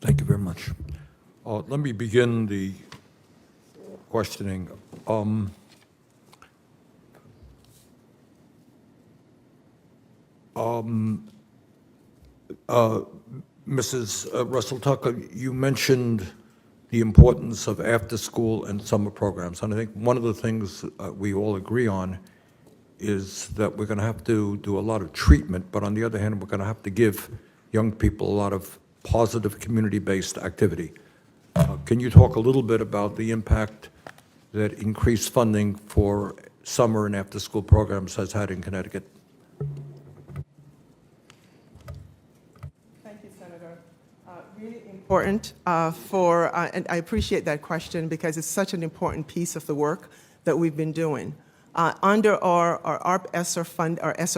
Thank you very much. Let me begin the questioning. Mrs. Russell Tucker, you mentioned the importance of after-school and summer programs, and I think one of the things we all agree on is that we're going to have to do a lot of treatment, but on the other hand, we're going to have to give young people a lot of positive community-based activity. Can you talk a little bit about the impact that increased funding for summer and after-school programs has had in Connecticut? Thank you, Senator. Really important and I appreciate that question because it's such an important piece of the work that we've been doing. Under our ARP ESSER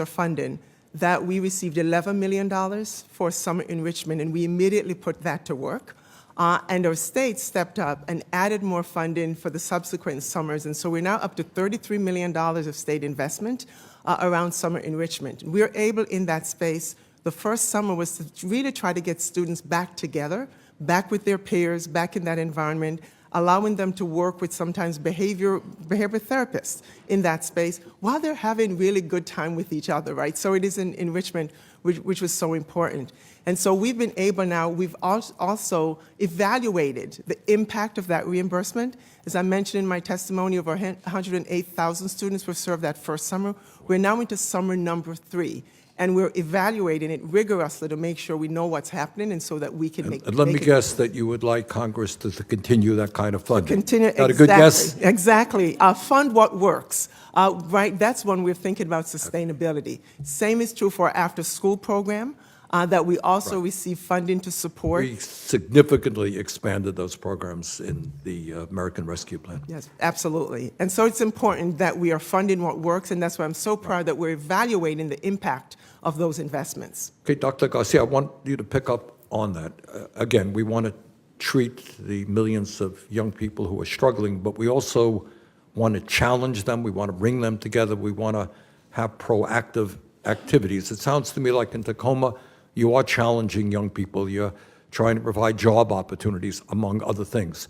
funding, that we received $11 million for summer enrichment, and we immediately put that to work. And our state stepped up and added more funding for the subsequent summers, and so we're now up to $33 million of state investment around summer enrichment. We're able in that space. The first summer was to really try to get students back together, back with their peers, back in that environment, allowing them to work with sometimes behavior therapists in that space while they're having really good time with each other, right? So it is an enrichment which was so important. And so we've been able now, we've also evaluated the impact of that reimbursement. As I mentioned in my testimony, over 108,000 students were served that first summer. We're now into summer number 3. And we're evaluating it rigorously to make sure we know what's happening and so that we can make it. Let me guess that you would like Congress to continue that kind of funding. Continue, Is that a good guess? Exactly. Fund what works. Right, that's when we're thinking about sustainability. Same is true for our after-school program that we also receive funding to support. We significantly expanded those programs in the American Rescue Plan. Yes, absolutely. And so it's important that we are funding what works, and that's why I'm so proud that we're evaluating the impact of those investments. Okay, Dr. Garcia, I want you to pick up on that. Again, we want to treat the millions of young people who are struggling, but we also want to challenge them. We want to bring them together. We want to have proactive activities. It sounds to me like in Tacoma, you are challenging young people. You're trying to provide job opportunities, among other things.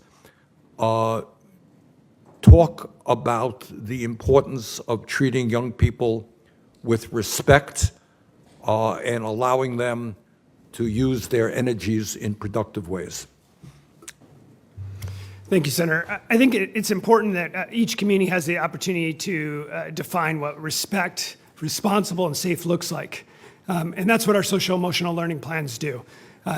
Talk about the importance of treating young people with respect and allowing them to use their energies in productive ways. Thank you, Senator. I think it's important that each community has the opportunity to define what respect, responsible, and safe looks like. And that's what our social-emotional learning plans do.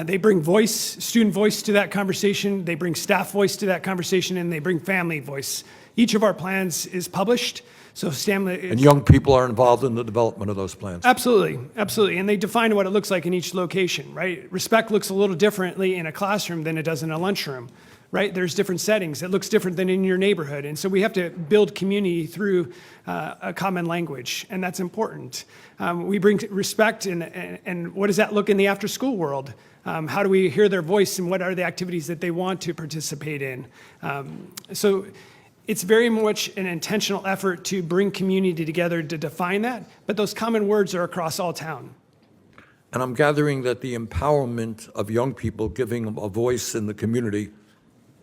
They bring student voice to that conversation, they bring staff voice to that conversation, and they bring family voice. Each of our plans is published. So Stanley, and young people are involved in the development of those plans. Absolutely, absolutely. And they define what it looks like in each location, right? Respect looks a little differently in a classroom than it does in a lunchroom, right? There's different settings. It looks different than in your neighborhood. And so we have to build community through a common language, and that's important. We bring respect, and what does that look in the after-school world? How do we hear their voice, and what are the activities that they want to participate in? So it's very much an intentional effort to bring community together to define that, but those common words are across all town. And I'm gathering that the empowerment of young people, giving them a voice in the community,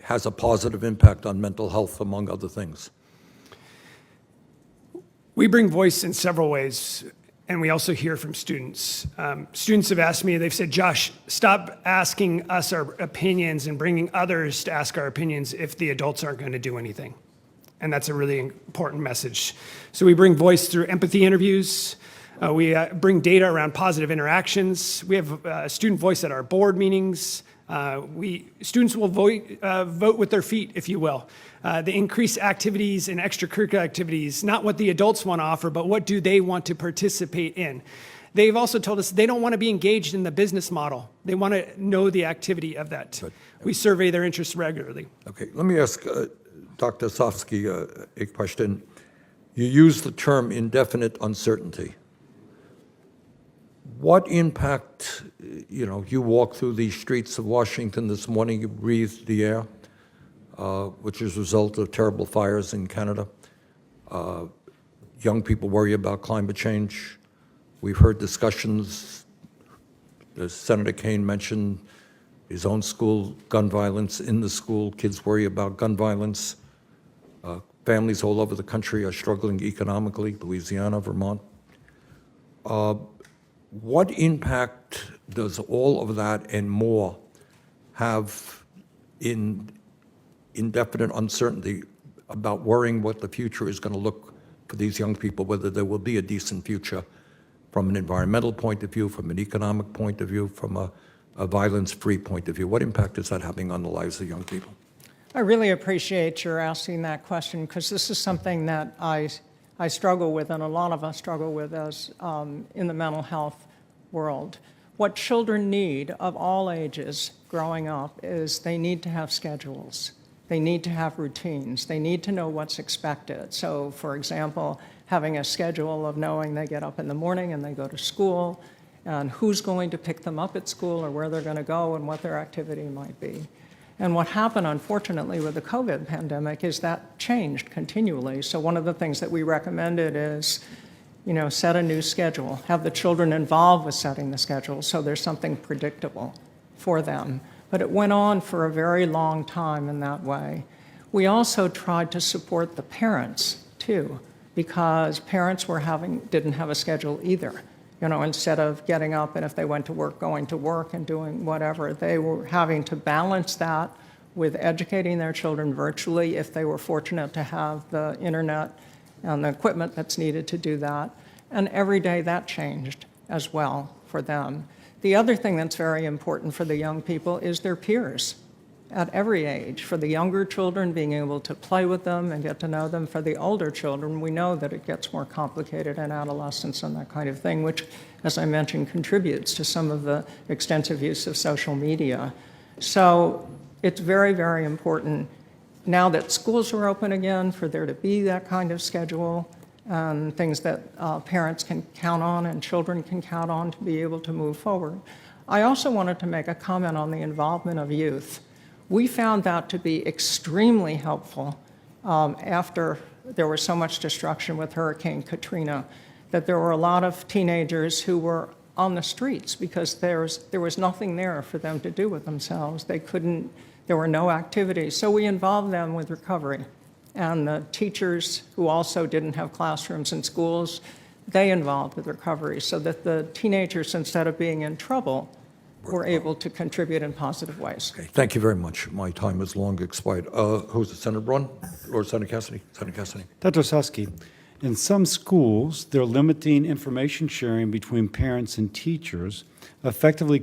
has a positive impact on mental health, among other things. We bring voice in several ways, and we also hear from students. Students have asked me, they've said, Josh, stop asking us our opinions and bringing others to ask our opinions if the adults aren't going to do anything. And that's a really important message. So we bring voice through empathy interviews. We bring data around positive interactions. We have student voice at our board meetings. Students will vote with their feet, if you will. The increased activities and extracurricular activities, not what the adults want to offer, but what do they want to participate in. They've also told us they don't want to be engaged in the business model. They want to know the activity of that. Good. We survey their interests regularly. Okay, let me ask Dr. Osofsky a question. You use the term indefinite uncertainty. What impact, you walk through the streets of Washington this morning, you breathe the air, which is a result of terrible fires in Canada. Young people worry about climate change. We've heard discussions, as Senator Kaine mentioned, his own school, gun violence in the school, kids worry about gun violence. Families all over the country are struggling economically, Louisiana, Vermont. What impact does all of that and more have in indefinite uncertainty about worrying what the future is going to look for these young people, whether there will be a decent future from an environmental point of view, from an economic point of view, from a violence-free point of view? What impact is that having on the lives of young people? I really appreciate your asking that question, because this is something that I struggle with, and a lot of us struggle with as in the mental health world. What children need of all ages growing up is they need to have schedules. They need to have routines. They need to know what's expected. So, for example, having a schedule of knowing they get up in the morning and they go to school, and who's going to pick them up at school or where they're going to go and what their activity might be. And what happened, unfortunately, with the COVID pandemic is that changed continually. So one of the things that we recommended is, set a new schedule, have the children involved with setting the schedule so there's something predictable for them. But it went on for a very long time in that way. We also tried to support the parents, too, because parents didn't have a schedule either. Instead of getting up and if they went to work, going to work and doing whatever, they were having to balance that with educating their children virtually if they were fortunate to have the internet and the equipment that's needed to do that. And every day that changed as well for them. The other thing that's very important for the young people is their peers at every age. For the younger children, being able to play with them and get to know them. For the older children, we know that it gets more complicated in adolescence and that kind of thing, which, as I mentioned, contributes to some of the extensive use of social media. So it's very, very important now that schools are open again for there to be that kind of schedule and things that parents can count on and children can count on to be able to move forward. I also wanted to make a comment on the involvement of youth. We found that to be extremely helpful after there was so much destruction with Hurricane Katrina, that there were a lot of teenagers who were on the streets because there was nothing there for them to do with themselves. There were no activities. So we involved them with recovery. And the teachers who also didn't have classrooms in schools, they involved with recovery so that the teenagers, instead of being in trouble, were able to contribute in positive ways. Okay, thank you very much. My time has long expired. Who's it, Senator Braun or Senator Cassidy? Senator Cassidy. Dr. Ossowski, in some schools, they're limiting information sharing between parents and teachers, effectively